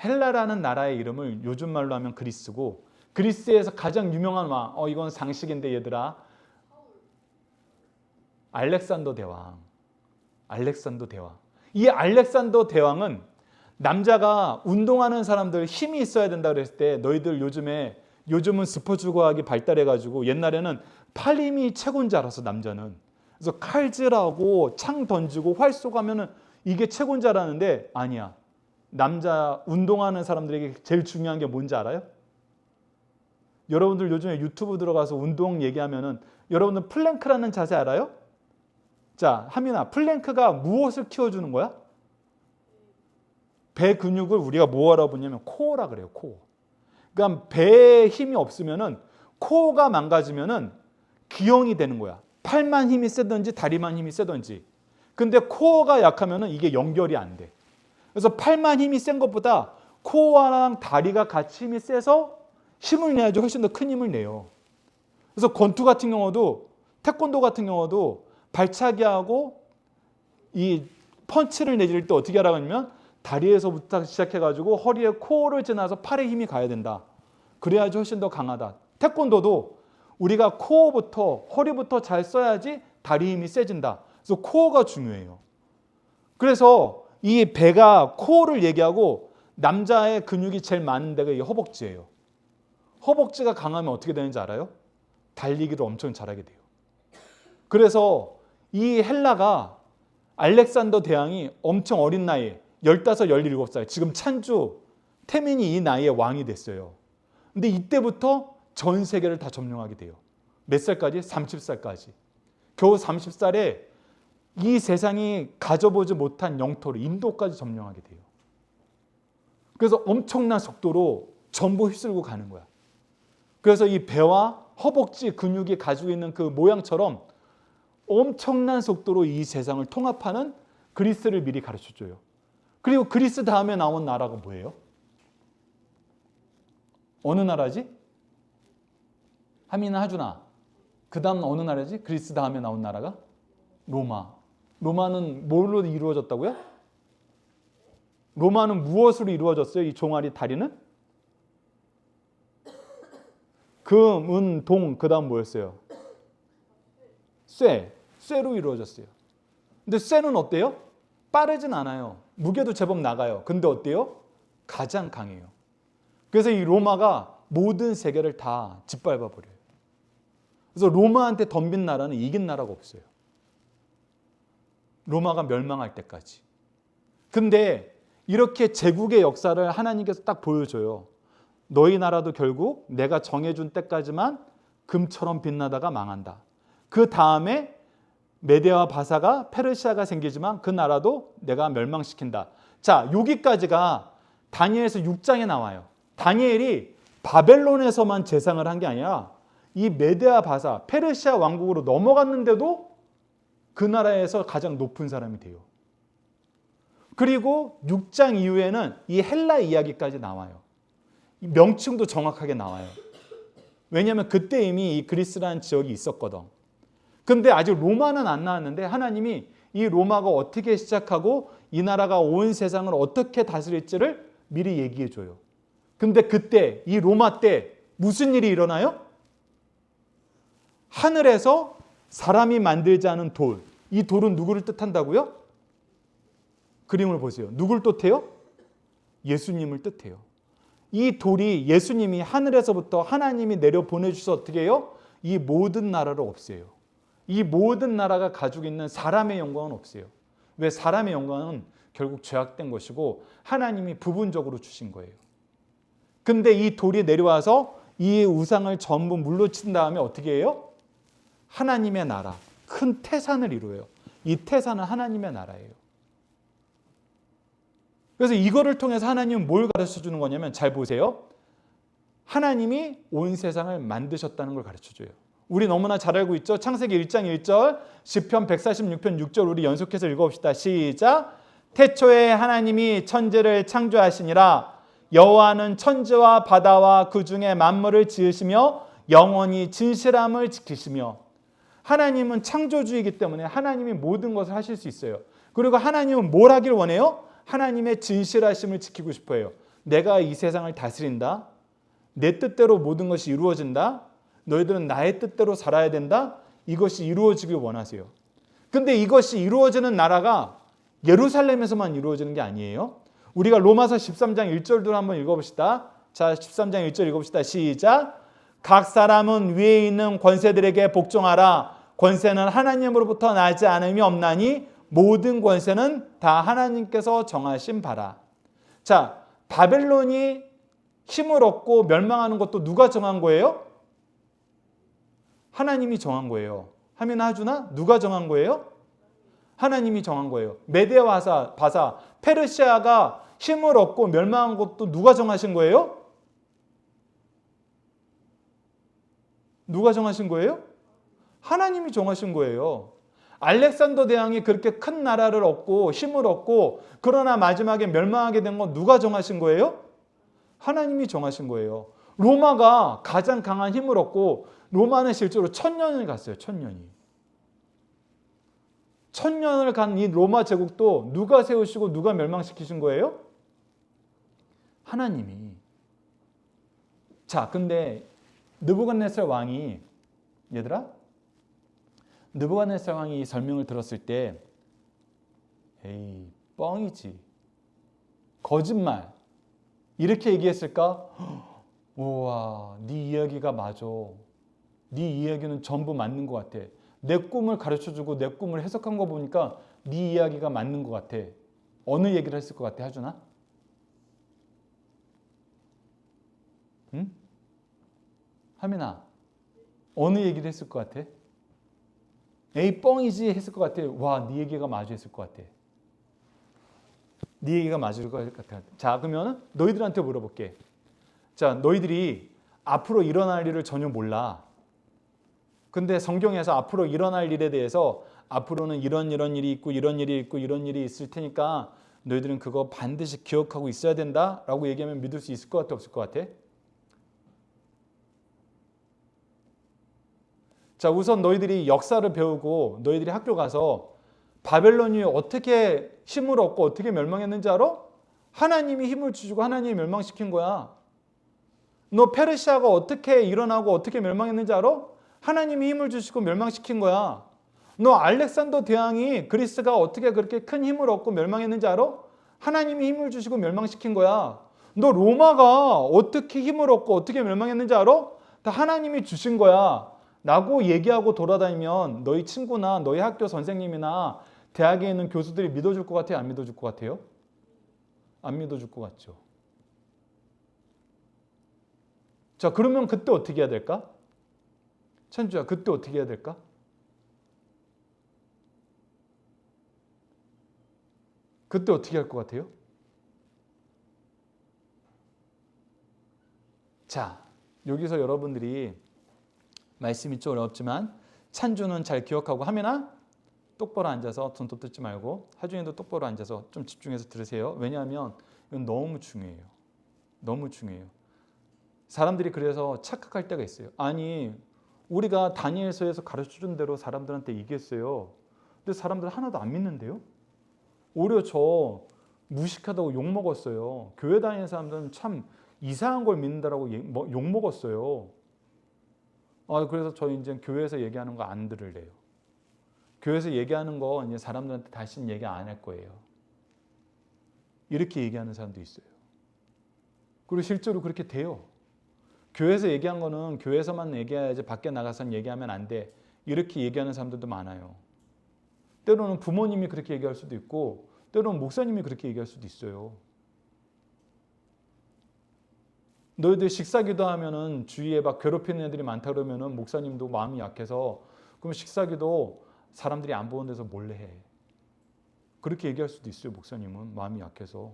헬라라는 나라의 이름을 요즘 말로 하면 그리스고, 그리스에서 가장 유명한 왕, 이건 상식인데 얘들아, 알렉산더 대왕. 알렉산더 대왕. 이 알렉산더 대왕은 남자가 운동하는 사람들 힘이 있어야 된다 그랬을 때, 너희들 요즘은 스포츠 과학이 발달해가지고 옛날에는 팔 힘이 최고인 줄 알았어, 남자는. 그래서 칼질하고 창 던지고 활 쏘고 하면은 이게 최고인 줄 알았는데 아니야. 남자 운동하는 사람들에게 제일 중요한 게 뭔지 알아요? 여러분들 요즘에 유튜브 들어가서 운동 얘기하면은 여러분들 플랭크라는 자세 알아요? 자, 하민아, 플랭크가 무엇을 키워주는 거야? 배 근육을 우리가 뭐 알아보냐면 코어라 그래요, 코어. 그러니까 배에 힘이 없으면은 코어가 망가지면은 기형이 되는 거야. 팔만 힘이 세든지 다리만 힘이 세든지. 근데 코어가 약하면은 이게 연결이 안 돼. 그래서 팔만 힘이 센 것보다 코어랑 다리가 같이 힘이 세서 힘을 내야지 훨씬 더 큰 힘을 내요. 그래서 권투 같은 경우도, 태권도 같은 경우도 발차기하고 이 펀치를 내줄 때 어떻게 하라고 하냐면 다리에서부터 시작해가지고 허리에 코어를 지나서 팔에 힘이 가야 된다. 그래야지 훨씬 더 강하다. 태권도도 우리가 코어부터 허리부터 잘 써야지 다리 힘이 세진다. 그래서 코어가 중요해요. 그래서 이 배가 코어를 얘기하고 남자의 근육이 제일 많은 데가 이 허벅지예요. 허벅지가 강하면 어떻게 되는지 알아요? 달리기를 엄청 잘하게 돼요. 그래서 이 헬라가 알렉산더 대왕이 엄청 어린 나이에 15, 17살, 지금 찬주 태민이 이 나이에 왕이 됐어요. 근데 이때부터 전 세계를 다 점령하게 돼요. 몇 살까지? 30살까지. 겨우 30살에 이 세상이 가져보지 못한 영토를 인도까지 점령하게 돼요. 그래서 엄청난 속도로 전부 휩쓸고 가는 거야. 그래서 이 배와 허벅지 근육이 가지고 있는 그 모양처럼 엄청난 속도로 이 세상을 통합하는 그리스를 미리 가르쳐줘요. 그리고 그리스 다음에 나온 나라가 뭐예요? 어느 나라지? 하민아, 하준아. 그 다음 어느 나라지? 그리스 다음에 나온 나라가? 로마. 로마는 뭘로 이루어졌다고요? 로마는 무엇으로 이루어졌어요? 이 종아리 다리는? 금, 은, 동, 그 다음 뭐였어요? 쇠로 이루어졌어요. 근데 쇠는 어때요? 빠르진 않아요. 무게도 제법 나가요. 근데 어때요? 가장 강해요. 그래서 이 로마가 모든 세계를 다 짓밟아 버려요. 그래서 로마한테 덤빈 나라는 이긴 나라가 없어요. 로마가 멸망할 때까지. 근데 이렇게 제국의 역사를 하나님께서 딱 보여줘요. 너희 나라도 결국 내가 정해준 때까지만 금처럼 빛나다가 망한다. 그 다음에 메데와 바사가 페르시아가 생기지만 그 나라도 내가 멸망시킨다. 자, 여기까지가 다니엘서 6장에 나와요. 다니엘이 바벨론에서만 재상을 한 게 아니라 이 메데와 바사, 페르시아 왕국으로 넘어갔는데도 그 나라에서 가장 높은 사람이 돼요. 그리고 6장 이후에는 이 헬라 이야기까지 나와요. 명칭도 정확하게 나와요. 왜냐하면 그때 이미 이 그리스라는 지역이 있었거든. 근데 아직 로마는 안 나왔는데 하나님이 이 로마가 어떻게 시작하고 이 나라가 온 세상을 어떻게 다스릴지를 미리 얘기해 줘요. 근데 그때 이 로마 때 무슨 일이 일어나요? 하늘에서 사람이 만들지 않은 돌. 이 돌은 누구를 뜻한다고요? 그림을 보세요. 누굴 뜻해요? 예수님을 뜻해요. 이 돌이 예수님이 하늘에서부터 하나님이 내려 보내주셔서 어떻게 해요? 이 모든 나라를 없애요. 이 모든 나라가 가지고 있는 사람의 영광은 없어요. 왜? 사람의 영광은 결국 죄악된 것이고 하나님이 부분적으로 주신 거예요. 근데 이 돌이 내려와서 이 우상을 전부 물러친 다음에 어떻게 해요? 하나님의 나라, 큰 태산을 이루어요. 이 태산은 하나님의 나라예요. 그래서 이거를 통해서 하나님은 뭘 가르쳐 주는 거냐면 잘 보세요. 하나님이 온 세상을 만드셨다는 걸 가르쳐 줘요. 우리 너무나 잘 알고 있죠. 창세기 1장 1절, 시편 146편 6절 우리 연속해서 읽어봅시다. 시작. 태초에 하나님이 천지를 창조하시니라. 여호와는 천지와 바다와 그 중에 만물을 지으시며 영원히 진실함을 지키시며. 하나님은 창조주이기 때문에 하나님이 모든 것을 하실 수 있어요. 그리고 하나님은 뭘 하길 원해요? 하나님의 진실하심을 지키고 싶어요. 내가 이 세상을 다스린다. 내 뜻대로 모든 것이 이루어진다. 너희들은 나의 뜻대로 살아야 된다. 이것이 이루어지길 원하세요. 근데 이것이 이루어지는 나라가 예루살렘에서만 이루어지는 게 아니에요. 우리가 로마서 13장 1절도 한번 읽어봅시다. 자, 13장 1절 읽어봅시다. 시작. 각 사람은 위에 있는 권세들에게 복종하라. 권세는 하나님으로부터 나지 않음이 없나니 모든 권세는 다 하나님께서 정하신 바라. 자, 바벨론이 힘을 얻고 멸망하는 것도 누가 정한 거예요? 하나님이 정한 거예요. 하면 하주나? 누가 정한 거예요? 하나님이 정한 거예요. 메데와 바사, 페르시아가 힘을 얻고 멸망한 것도 누가 정하신 거예요? 누가 정하신 거예요? 하나님이 정하신 거예요. 알렉산더 대왕이 그렇게 큰 나라를 얻고 힘을 얻고 그러나 마지막에 멸망하게 된 건 누가 정하신 거예요? 하나님이 정하신 거예요. 로마가 가장 강한 힘을 얻고 로마는 실제로 1000년을 갔어요. 1000년이. 1000년을 간 이 로마 제국도 누가 세우시고 누가 멸망시키신 거예요? 하나님이. 자, 근데 느부갓네살 왕이 얘들아 느부갓네살 왕이 이 설명을 들었을 때 에이 뻥이지 거짓말 이렇게 얘기했을까? 우와 네 이야기가 맞아. 네 이야기는 전부 맞는 것 같아. 내 꿈을 가르쳐주고 내 꿈을 해석한 거 보니까 네 이야기가 맞는 것 같아. 어느 얘기를 했을 것 같아 하준아? 응? 하민아 어느 얘기를 했을 것 같아? 에이 뻥이지 했을 것 같아. 와 네 얘기가 맞아 했을 것 같아. 네 얘기가 맞을 것 같아. 자 그러면 너희들한테 물어볼게. 자 너희들이 앞으로 일어날 일을 전혀 몰라. 근데 성경에서 앞으로 일어날 일에 대해서 앞으로는 이런 일이 있고 이런 일이 있고 이런 일이 있을 테니까 너희들은 그거 반드시 기억하고 있어야 된다라고 얘기하면 믿을 수 있을 것 같아 없을 것 같아? 자 우선 너희들이 역사를 배우고 너희들이 학교 가서 바벨론이 어떻게 힘을 얻고 어떻게 멸망했는지 알아? 하나님이 힘을 주시고 하나님이 멸망시킨 거야. 너 페르시아가 어떻게 일어나고 어떻게 멸망했는지 알아? 하나님이 힘을 주시고 멸망시킨 거야. 너 알렉산더 대왕이 그리스가 어떻게 그렇게 큰 힘을 얻고 멸망했는지 알아? 하나님이 힘을 주시고 멸망시킨 거야. 너 로마가 어떻게 힘을 얻고 어떻게 멸망했는지 알아? 다 하나님이 주신 거야. 라고 얘기하고 돌아다니면 너희 친구나 너희 학교 선생님이나 대학에 있는 교수들이 믿어줄 것 같아요? 안 믿어줄 것 같아요? 안 믿어줄 것 같죠. 자 그러면 그때 어떻게 해야 될까? 천주야 그때 어떻게 해야 될까? 그때 어떻게 할 것 같아요? 자 여기서 여러분들이 말씀이 좀 어렵지만 찬주는 잘 기억하고 하면아 똑바로 앉아서 손톱 뜯지 말고 하준이도 똑바로 앉아서 좀 집중해서 들으세요. 왜냐하면 이건 너무 중요해요. 너무 중요해요. 사람들이 그래서 착각할 때가 있어요. 아니 우리가 다니엘서에서 가르쳐준 대로 사람들한테 얘기했어요. 근데 사람들 하나도 안 믿는데요. 오히려 저 무식하다고 욕먹었어요. 교회 다니는 사람들은 참 이상한 걸 믿는다라고 욕먹었어요. 그래서 저 이제 교회에서 얘기하는 거 안 들을래요. 교회에서 얘기하는 거 이제 사람들한테 다시는 얘기 안 할 거예요. 이렇게 얘기하는 사람도 있어요. 그리고 실제로 그렇게 돼요. 교회에서 얘기한 거는 교회에서만 얘기해야지 밖에 나가서는 얘기하면 안 돼. 이렇게 얘기하는 사람들도 많아요. 때로는 부모님이 그렇게 얘기할 수도 있고 때로는 목사님이 그렇게 얘기할 수도 있어요. 너희들 식사기도 하면은 주위에 막 괴롭히는 애들이 많다 그러면은 목사님도 마음이 약해서 그럼 식사기도 사람들이 안 보는 데서 몰래 해. 그렇게 얘기할 수도 있어요. 목사님은 마음이 약해서.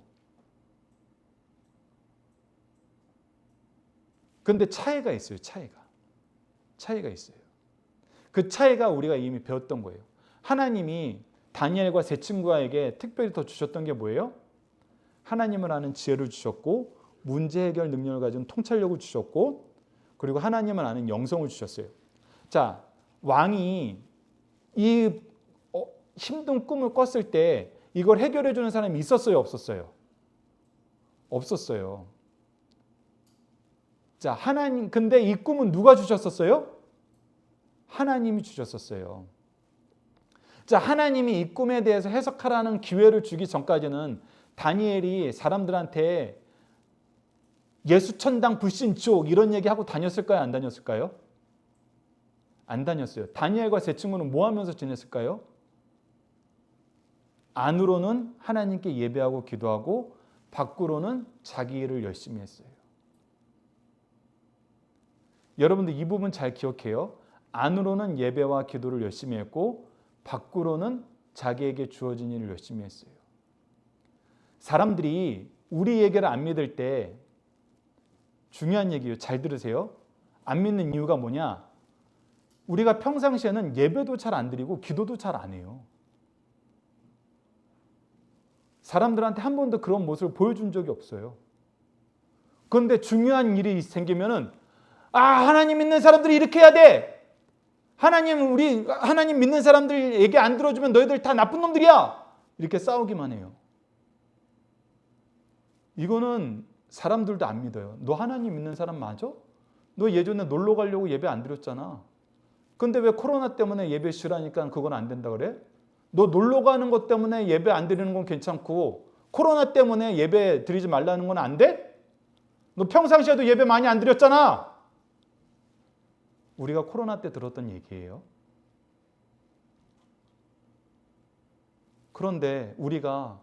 근데 차이가 있어요. 차이가 있어요. 그 차이가 우리가 이미 배웠던 거예요. 하나님이 다니엘과 세 친구에게 특별히 더 주셨던 게 뭐예요? 하나님을 아는 지혜를 주셨고 문제 해결 능력을 가진 통찰력을 주셨고 그리고 하나님을 아는 영성을 주셨어요. 자, 왕이 이 힘든 꿈을 꿨을 때 이걸 해결해 주는 사람이 있었어요? 없었어요? 없었어요. 자, 하나님, 근데 이 꿈은 누가 주셨었어요? 하나님이 주셨었어요. 자, 하나님이 이 꿈에 대해서 해석하라는 기회를 주기 전까지는 다니엘이 사람들한테 예수천당 불신지옥 이런 얘기하고 다녔을까요? 안 다녔을까요? 안 다녔어요. 다니엘과 세 친구는 뭐 하면서 지냈을까요? 안으로는 하나님께 예배하고 기도하고 밖으로는 자기 일을 열심히 했어요. 여러분들 이 부분 잘 기억해요. 안으로는 예배와 기도를 열심히 했고 밖으로는 자기에게 주어진 일을 열심히 했어요. 사람들이 우리 얘기를 안 믿을 때 중요한 얘기예요. 잘 들으세요. 안 믿는 이유가 뭐냐? 우리가 평상시에는 예배도 잘 안 드리고 기도도 잘 안 해요. 사람들한테 한 번도 그런 모습을 보여준 적이 없어요. 그런데 중요한 일이 생기면은 하나님 믿는 사람들이 이렇게 해야 돼. 우리 하나님 믿는 사람들 얘기 안 들어주면 너희들 다 나쁜 놈들이야. 이렇게 싸우기만 해요. 이거는 사람들도 안 믿어요. 너 하나님 믿는 사람 맞아? 너 예전에 놀러 가려고 예배 안 드렸잖아. 근데 왜 코로나 때문에 예배 쉬라니까 그건 안 된다 그래? 너 놀러 가는 것 때문에 예배 안 드리는 건 괜찮고 코로나 때문에 예배 드리지 말라는 건 안 돼? 너 평상시에도 예배 많이 안 드렸잖아. 우리가 코로나 때 들었던 얘기예요. 그런데 우리가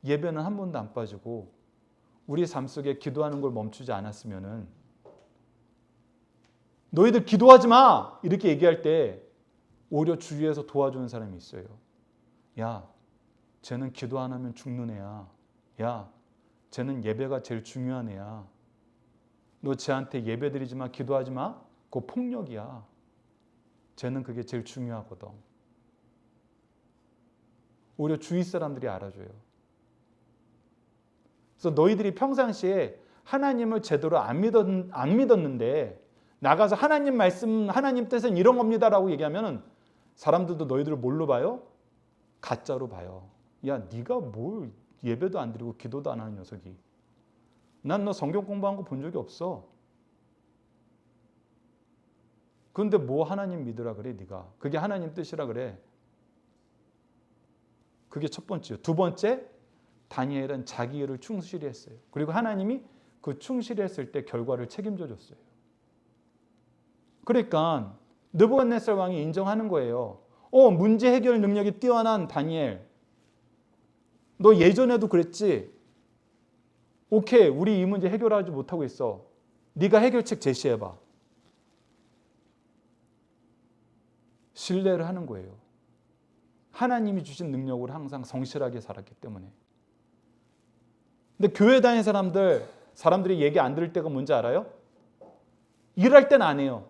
예배는 한 번도 안 빠지고 우리 삶 속에 기도하는 걸 멈추지 않았으면은 너희들 기도하지 마! 이렇게 얘기할 때 오히려 주위에서 도와주는 사람이 있어요. 야, 쟤는 기도 안 하면 죽는 애야. 야, 쟤는 예배가 제일 중요한 애야. 너 쟤한테 예배 드리지 마, 기도하지 마? 그거 폭력이야. 쟤는 그게 제일 중요하거든. 오히려 주위 사람들이 알아줘요. 그래서 너희들이 평상시에 하나님을 제대로 안 믿었는데 나가서 하나님 말씀, 하나님 뜻은 이런 겁니다라고 얘기하면 사람들도 너희들을 뭘로 봐요? 가짜로 봐요. 야, 네가 뭘 예배도 안 드리고 기도도 안 하는 녀석이. 난 너 성경 공부한 거 본 적이 없어. 그런데 뭐 하나님 믿으라 그래 네가. 그게 하나님 뜻이라 그래. 그게 첫 번째요. 두 번째, 다니엘은 자기 일을 충실히 했어요. 그리고 하나님이 그 충실히 했을 때 결과를 책임져 줬어요. 그러니까 느부갓네살 왕이 인정하는 거예요. 문제 해결 능력이 뛰어난 다니엘. 너 예전에도 그랬지? 오케이, 우리 이 문제 해결하지 못하고 있어. 네가 해결책 제시해봐. 신뢰를 하는 거예요. 하나님이 주신 능력으로 항상 성실하게 살았기 때문에. 근데 교회 다니는 사람들이 얘기 안 들을 때가 뭔지 알아요? 일할 땐 안 해요.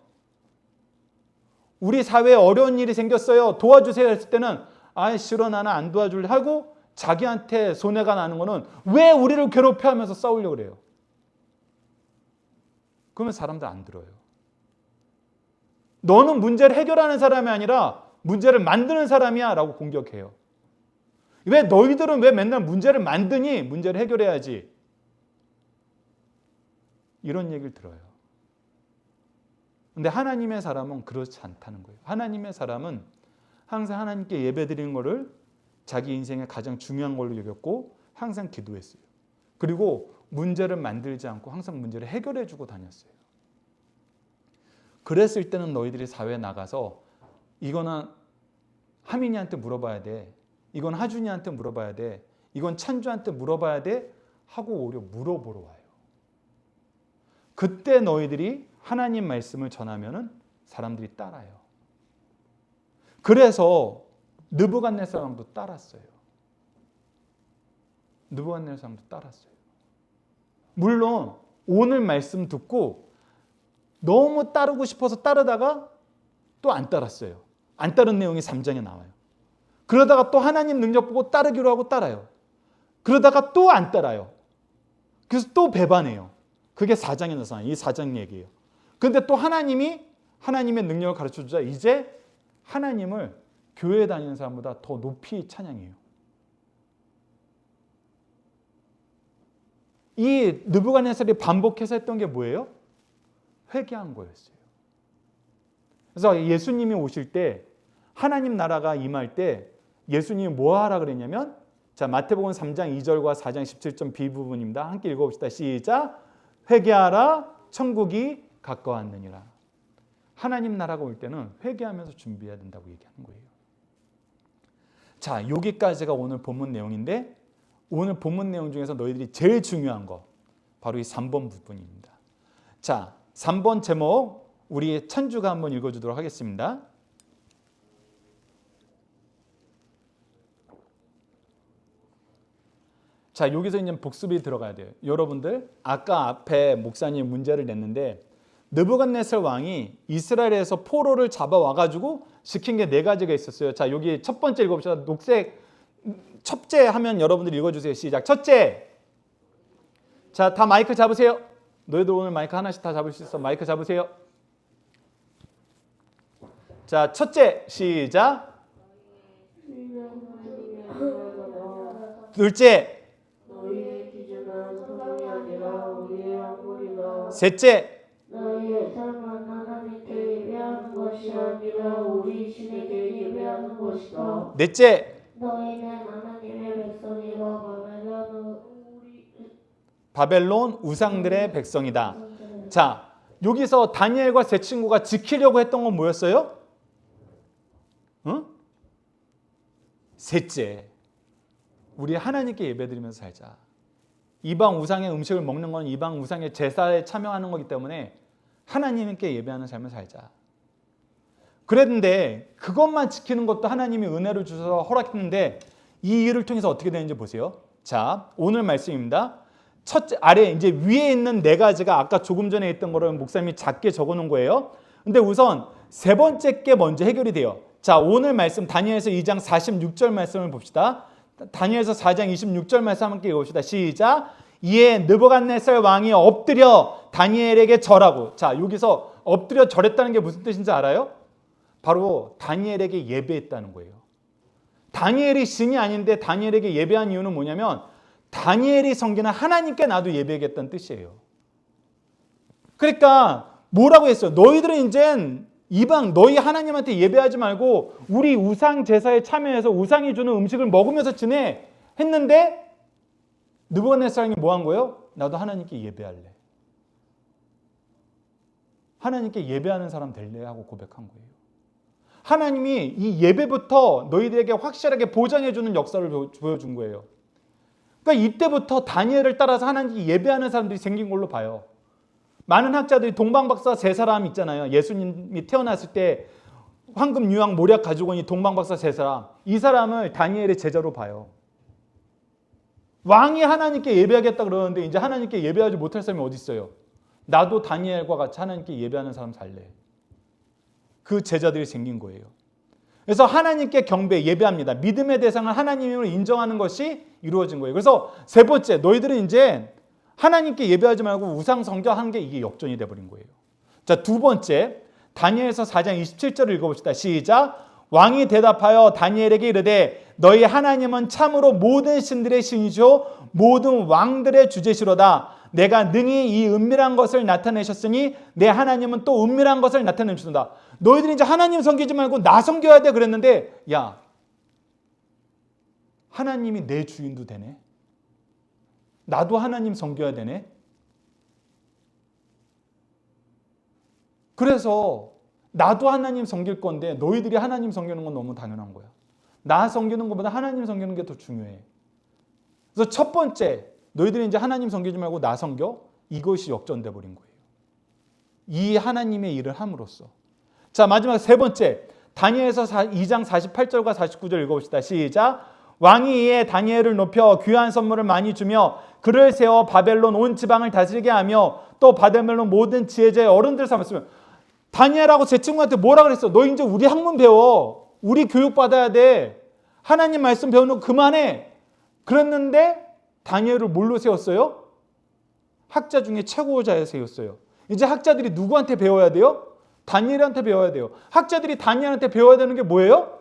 우리 사회에 어려운 일이 생겼어요. 도와주세요 했을 때는 싫어 나는 안 도와줄래 하고 자기한테 손해가 나는 거는 왜 우리를 괴롭혀 하면서 싸우려고 그래요. 그러면 사람들 안 들어요. 너는 문제를 해결하는 사람이 아니라 문제를 만드는 사람이야 라고 공격해요. 너희들은 왜 맨날 문제를 만드니? 문제를 해결해야지. 이런 얘기를 들어요. 근데 하나님의 사람은 그렇지 않다는 거예요. 하나님의 사람은 항상 하나님께 예배드리는 것을 자기 인생의 가장 중요한 걸로 여겼고 항상 기도했어요. 그리고 문제를 만들지 않고 항상 문제를 해결해 주고 다녔어요. 그랬을 때는 너희들이 사회에 나가서 이거는 하민이한테 물어봐야 돼. 이건 하준이한테 물어봐야 돼. 이건 찬주한테 물어봐야 돼. 하고 오히려 물어보러 와요. 그때 너희들이 하나님 말씀을 전하면은 사람들이 따라요. 그래서 느부갓네살 왕도 따랐어요. 느부갓네살 왕도 따랐어요. 물론 오늘 말씀 듣고 너무 따르고 싶어서 따르다가 또 안 따랐어요. 안 따른 내용이 3장에 나와요. 그러다가 또 하나님 능력 보고 따르기로 하고 따라요. 그러다가 또 안 따라요. 그래서 또 배반해요. 그게 4장에 나타나요. 이 4장 얘기예요. 그런데 또 하나님의 능력을 가르쳐주자 이제 하나님을 교회에 다니는 사람보다 더 높이 찬양해요. 이 느부갓네살이 반복해서 했던 게 뭐예요? 회개한 거였어요. 그래서 예수님이 오실 때 하나님 나라가 임할 때 예수님이 뭐 하라 그랬냐면 자 마태복음 3장 2절과 4장 17절 B부분입니다. 함께 읽어봅시다. 시작. 회개하라 천국이 가까웠느니라. 하나님 나라가 올 때는 회개하면서 준비해야 된다고 얘기하는 거예요. 자 여기까지가 오늘 본문 내용인데 오늘 본문 내용 중에서 너희들이 제일 중요한 거 바로 이 3번 부분입니다. 자 3번 제목 우리 천주가 한번 읽어주도록 하겠습니다. 자 여기서 이제 복습이 들어가야 돼요. 여러분들 아까 앞에 목사님 문제를 냈는데 느부갓네살 왕이 이스라엘에서 포로를 잡아와가지고 시킨 게 4가지가 있었어요. 자 여기 첫 번째 읽어봅시다. 녹색 첫째 하면 여러분들 읽어주세요. 시작. 첫째. 자 다 마이크 잡으세요. 너희들 오늘 마이크 하나씩 다 잡을 수 있어. 마이크 잡으세요. 자 첫째 시작. 둘째. 셋째. 너희의 삶은 하나님께 예배하는 것이 아니라 우리 신에게 예배하는 것이다. 넷째. 너희는 하나님의 백성이라 바벨론 우상들의 백성이다. 자 여기서 다니엘과 세 친구가 지키려고 했던 건 뭐였어요? 응? 셋째. 우리 하나님께 예배드리면서 살자. 이방 우상의 음식을 먹는 건 이방 우상의 제사에 참여하는 거기 때문에 하나님께 예배하는 삶을 살자. 그랬는데 그것만 지키는 것도 하나님이 은혜를 주셔서 허락했는데 이 일을 통해서 어떻게 되는지 보세요. 자, 오늘 말씀입니다. 첫째 아래 이제 위에 있는 4가지가 아까 조금 전에 했던 거를 목사님이 작게 적어 놓은 거예요. 근데 우선 세 번째 게 먼저 해결이 돼요. 자, 오늘 말씀 다니엘서 2장 46절 말씀을 봅시다. 다니엘서 4장 26절 말씀 함께 읽어봅시다. 시작. 이에 느부갓네살 왕이 엎드려 다니엘에게 절하고. 자, 여기서 엎드려 절했다는 게 무슨 뜻인지 알아요? 바로 다니엘에게 예배했다는 거예요. 다니엘이 신이 아닌데 다니엘에게 예배한 이유는 뭐냐면 다니엘이 섬기는 하나님께 나도 예배하겠다는 뜻이에요. 그러니까 뭐라고 했어요? 너희들은 이젠 이방 너희 하나님한테 예배하지 말고 우리 우상 제사에 참여해서 우상이 주는 음식을 먹으면서 지내 했는데 느부갓네살이 뭐 한 거예요? 나도 하나님께 예배할래. 하나님께 예배하는 사람 될래 하고 고백한 거예요. 하나님이 이 예배부터 너희들에게 확실하게 보장해 주는 역사를 보여준 거예요. 그러니까 이때부터 다니엘을 따라서 하나님께 예배하는 사람들이 생긴 걸로 봐요. 많은 학자들이 동방박사 3사람 있잖아요. 예수님이 태어났을 때 황금 유황 모략 가지고 온 이 동방박사 3사람. 이 사람을 다니엘의 제자로 봐요. 왕이 하나님께 예배하겠다 그러는데 이제 하나님께 예배하지 못할 사람이 어디 있어요? 나도 다니엘과 같이 하나님께 예배하는 사람 살래. 그 제자들이 생긴 거예요. 그래서 하나님께 경배, 예배합니다. 믿음의 대상을 하나님을 인정하는 것이 이루어진 거예요. 그래서 세 번째, 너희들은 이제 하나님께 예배하지 말고 우상 성교하는 게 이게 역전이 돼버린 거예요. 자, 두 번째, 다니엘서 4장 27절을 읽어봅시다. 시작. 왕이 대답하여 다니엘에게 이르되 너희 하나님은 참으로 모든 신들의 신이시오 모든 왕들의 주제시로다. 내가 능히 이 은밀한 것을 나타내셨으니 내 하나님은 또 은밀한 것을 나타내주신다. 너희들이 이제 하나님 섬기지 말고 나 섬겨야 돼 그랬는데 야 하나님이 내 주인도 되네. 나도 하나님 섬겨야 되네. 그래서 나도 하나님 섬길 건데 너희들이 하나님 섬기는 건 너무 당연한 거야. 나 섬기는 것보다 하나님 섬기는 게 더 중요해. 그래서 첫 번째 너희들이 이제 하나님 섬기지 말고 나 섬겨. 이것이 역전돼 버린 거예요. 이 하나님의 일을 함으로써. 자, 마지막 세 번째 다니엘서 2장 48절과 49절 읽어봅시다. 시작. 왕이 이에 다니엘을 높여 귀한 선물을 많이 주며 그를 세워 바벨론 온 지방을 다스리게 하며 또 바벨론 모든 지혜자의 어른들 삼았으면 다니엘하고 제 친구한테 뭐라 그랬어? 너 이제 우리 학문 배워. 우리 교육 받아야 돼. 하나님 말씀 배우는 거 그만해. 그랬는데 다니엘을 뭘로 세웠어요? 학자 중에 최고자에 세웠어요. 이제 학자들이 누구한테 배워야 돼요? 다니엘한테 배워야 돼요. 학자들이 다니엘한테 배워야 되는 게 뭐예요?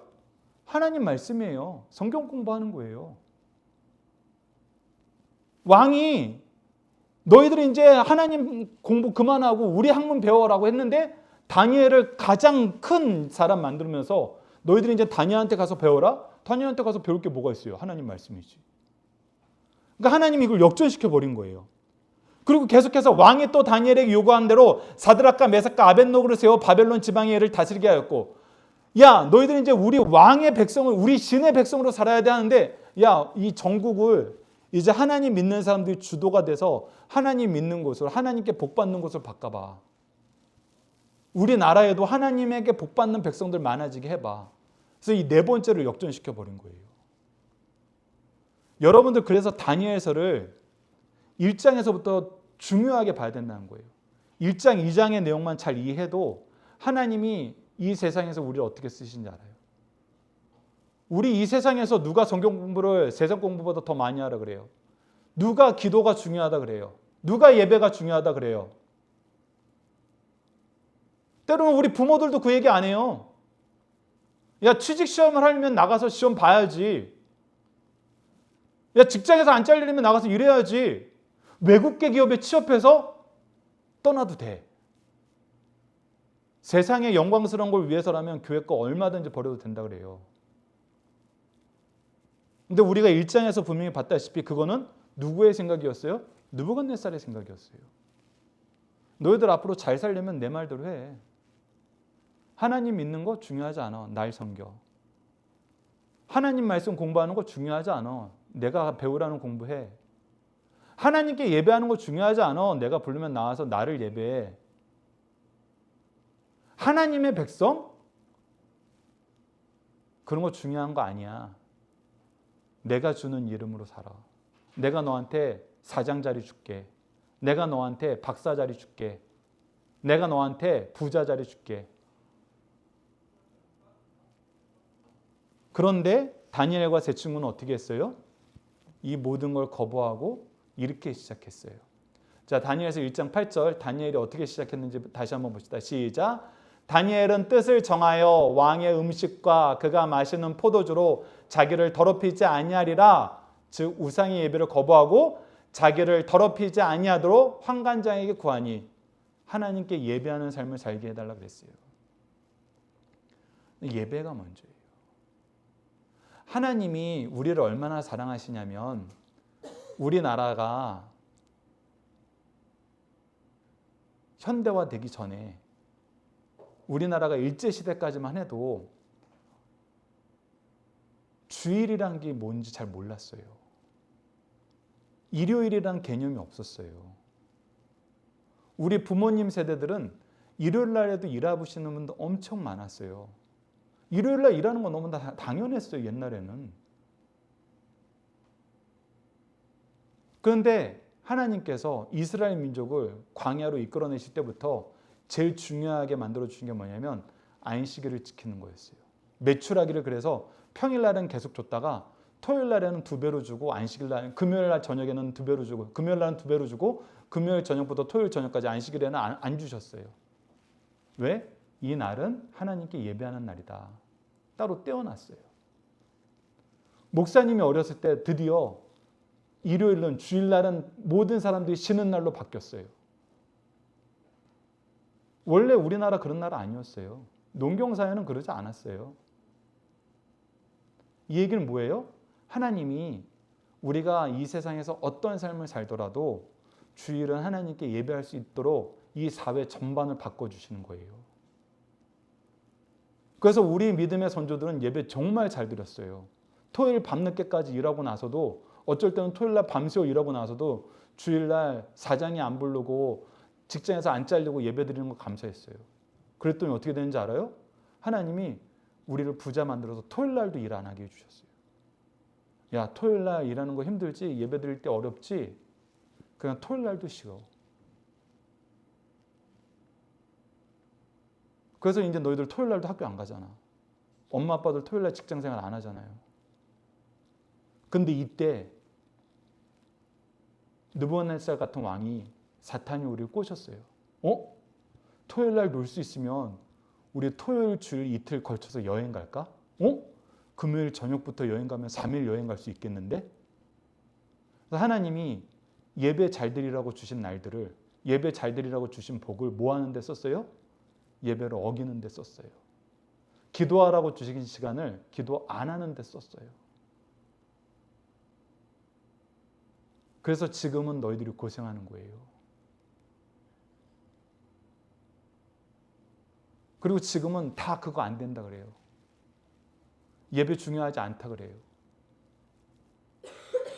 하나님 말씀이에요. 성경 공부하는 거예요. 왕이 너희들이 이제 하나님 공부 그만하고 우리 학문 배워라고 했는데 다니엘을 가장 큰 사람 만들면서 너희들이 이제 다니엘한테 가서 배워라? 다니엘한테 가서 배울 게 뭐가 있어요? 하나님 말씀이지. 그러니까 하나님이 이걸 역전시켜 버린 거예요. 그리고 계속해서 왕이 또 다니엘에게 요구한 대로 사드락과 메삭과 아벳노고를 세워 바벨론 지방의 애를 다스리게 하였고, 야 너희들이 이제 우리 왕의 백성을 우리 신의 백성으로 살아야 되는데, 야 이 전국을 이제 하나님 믿는 사람들이 주도가 돼서 하나님 믿는 곳으로, 하나님께 복 받는 곳으로 바꿔봐. 우리나라에도 하나님에게 복 받는 백성들 많아지게 해봐. 그래서 이 네 번째를 역전시켜 버린 거예요. 여러분들 그래서 다니엘서를 1장에서부터 중요하게 봐야 된다는 거예요. 1장, 2장의 내용만 잘 이해해도 하나님이 이 세상에서 우리를 어떻게 쓰시는지 알아요. 우리 이 세상에서 누가 성경 공부를 세상 공부보다 더 많이 하라 그래요? 누가 기도가 중요하다 그래요? 누가 예배가 중요하다 그래요? 때로는 우리 부모들도 그 얘기 안 해요. 야 취직 시험을 하려면 나가서 시험 봐야지. 야 직장에서 안 잘리려면 나가서 일해야지. 외국계 기업에 취업해서 떠나도 돼. 세상의 영광스러운 걸 위해서라면 교회 거 얼마든지 버려도 된다 그래요. 근데 우리가 1장에서 분명히 봤다시피 그거는 누구의 생각이었어요? 느부갓네살의 생각이었어요. 너희들 앞으로 잘 살려면 내 말대로 해. 하나님 믿는 거 중요하지 않아. 날 섬겨. 하나님 말씀 공부하는 거 중요하지 않아. 내가 배우라는 공부해. 하나님께 예배하는 거 중요하지 않아. 내가 부르면 나와서 나를 예배해. 하나님의 백성? 그런 거 중요한 거 아니야. 내가 주는 이름으로 살아. 내가 너한테 사장 자리 줄게. 내가 너한테 박사 자리 줄게. 내가 너한테 부자 자리 줄게. 그런데 다니엘과 세 친구는 어떻게 했어요? 이 모든 걸 거부하고 이렇게 시작했어요. 자, 다니엘서 1장 8절 다니엘이 어떻게 시작했는지 다시 한번 봅시다. 시작. 다니엘은 뜻을 정하여 왕의 음식과 그가 마시는 포도주로 자기를 더럽히지 아니하리라. 즉 우상의 예배를 거부하고 자기를 더럽히지 아니하도록 환관장에게 구하니 하나님께 예배하는 삶을 살게 해달라 그랬어요. 예배가 먼저예요. 하나님이 우리를 얼마나 사랑하시냐면 우리나라가 현대화되기 전에 우리나라가 일제시대까지만 해도 주일이란 게 뭔지 잘 몰랐어요. 일요일이란 개념이 없었어요. 우리 부모님 세대들은 일요일 날에도 일하시는 분도 엄청 많았어요. 일요일 날 일하는 건 너무 당연했어요. 옛날에는. 그런데 하나님께서 이스라엘 민족을 광야로 이끌어내실 때부터 제일 중요하게 만들어주신 게 뭐냐면 안식일을 지키는 거였어요. 메추라기를 그래서 평일날은 계속 줬다가 토요일날에는 2배로 주고 안식일날 금요일날 저녁에는 2배로 주고 금요일날은 2배로 주고 금요일 저녁부터 토요일 저녁까지 안식일에는 안 주셨어요. 왜? 이 날은 하나님께 예배하는 날이다. 따로 떼어놨어요. 목사님이 어렸을 때 드디어 일요일은 주일날은 모든 사람들이 쉬는 날로 바뀌었어요. 원래 우리나라 그런 나라 아니었어요. 농경사회는 그러지 않았어요. 이 얘기는 뭐예요? 하나님이 우리가 이 세상에서 어떤 삶을 살더라도 주일은 하나님께 예배할 수 있도록 이 사회 전반을 바꿔주시는 거예요. 그래서 우리 믿음의 선조들은 예배 정말 잘 드렸어요. 토요일 밤늦게까지 일하고 나서도 어쩔 때는 토요일날 밤새워 일하고 나서도 주일날 사장이 안 부르고 직장에서 안 잘리고 예배 드리는 거 감사했어요. 그랬더니 어떻게 되는지 알아요? 하나님이 우리를 부자 만들어서 토요일날도 일 안 하게 해주셨어요. 야 토요일날 일하는 거 힘들지? 예배 드릴 때 어렵지? 그냥 토요일날도 쉬어. 그래서 이제 너희들 토요일날도 학교 안 가잖아. 엄마 아빠들 토요일날 직장생활 안 하잖아요. 근데 이때 느부갓네살 같은 왕이 사탄이 우리를 꼬셨어요. 토요일날 놀 수 있으면 우리 토요일 주일 이틀 걸쳐서 여행 갈까? 금요일 저녁부터 여행 가면 3일 여행 갈 수 있겠는데? 그래서 하나님이 예배 잘 드리라고 주신 날들을, 예배 잘 드리라고 주신 복을 뭐 하는 데 썼어요? 예배를 어기는 데 썼어요. 기도하라고 주신 시간을 기도 안 하는 데 썼어요. 그래서 지금은 너희들이 고생하는 거예요. 그리고 지금은 다 그거 안 된다 그래요. 예배 중요하지 않다 그래요.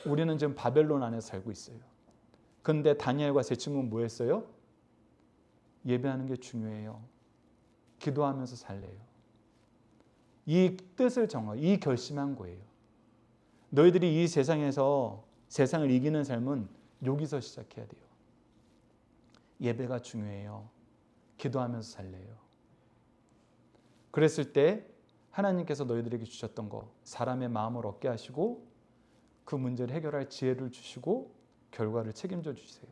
우리는 지금 바벨론 안에서 살고 있어요. 그런데 다니엘과 세 친구는 뭐 했어요? 예배하는 게 중요해요. 기도하면서 살래요. 이 뜻을 정하고 이 결심한 거예요. 너희들이 이 세상에서 세상을 이기는 삶은 여기서 시작해야 돼요. 예배가 중요해요. 기도하면서 살래요. 그랬을 때 하나님께서 너희들에게 주셨던 거, 사람의 마음을 얻게 하시고 그 문제를 해결할 지혜를 주시고 결과를 책임져 주세요.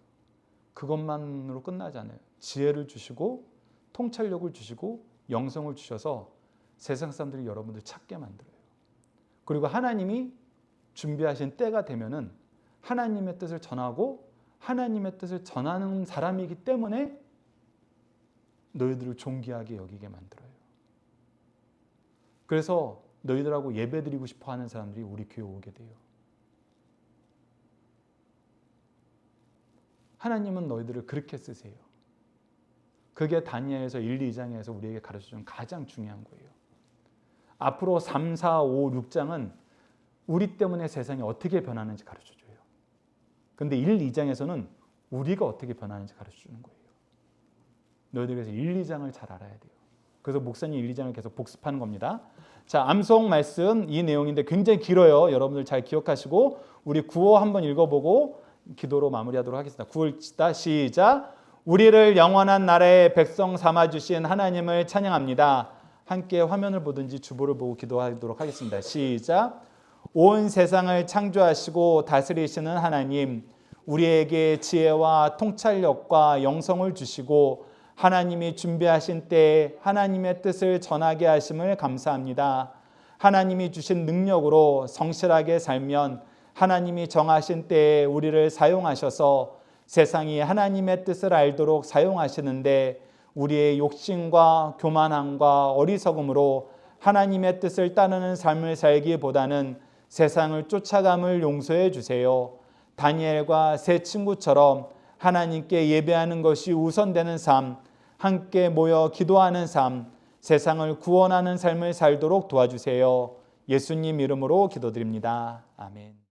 그것만으로 끝나지 않아요. 지혜를 주시고 통찰력을 주시고 영성을 주셔서 세상 사람들이 여러분들 찾게 만들어요. 그리고 하나님이 준비하신 때가 되면은 하나님의 뜻을 전하고 하나님의 뜻을 전하는 사람이기 때문에 너희들을 존귀하게 여기게 만들어요. 그래서 너희들하고 예배드리고 싶어 하는 사람들이 우리 교회에 오게 돼요. 하나님은 너희들을 그렇게 쓰세요. 그게 다니엘서 1, 2장에서 우리에게 가르쳐준 가장 중요한 거예요. 앞으로 3, 4, 5, 6장은 우리 때문에 세상이 어떻게 변하는지 가르쳐줘요. 그런데 1, 2장에서는 우리가 어떻게 변하는지 가르쳐주는 거예요. 너희들이 그래서 1, 2장을 잘 알아야 돼요. 그래서 목사님 1, 2장을 계속 복습하는 겁니다. 자, 암송 말씀 이 내용인데 굉장히 길어요. 여러분들 잘 기억하시고 우리 구호 한번 읽어보고 기도로 마무리하도록 하겠습니다. 구호 시작. 우리를 영원한 나라의 백성 삼아주신 하나님을 찬양합니다. 함께 화면을 보든지 주보를 보고 기도하도록 하겠습니다. 시작. 온 세상을 창조하시고 다스리시는 하나님, 우리에게 지혜와 통찰력과 영성을 주시고 하나님이 준비하신 때에 하나님의 뜻을 전하게 하심을 감사합니다. 하나님이 주신 능력으로 성실하게 살면 하나님이 정하신 때에 우리를 사용하셔서 세상이 하나님의 뜻을 알도록 사용하시는데 우리의 욕심과 교만함과 어리석음으로 하나님의 뜻을 따르는 삶을 살기보다는 세상을 쫓아감을 용서해 주세요. 다니엘과 세 친구처럼 하나님께 예배하는 것이 우선되는 삶, 함께 모여 기도하는 삶, 세상을 구원하는 삶을 살도록 도와주세요. 예수님 이름으로 기도드립니다. 아멘.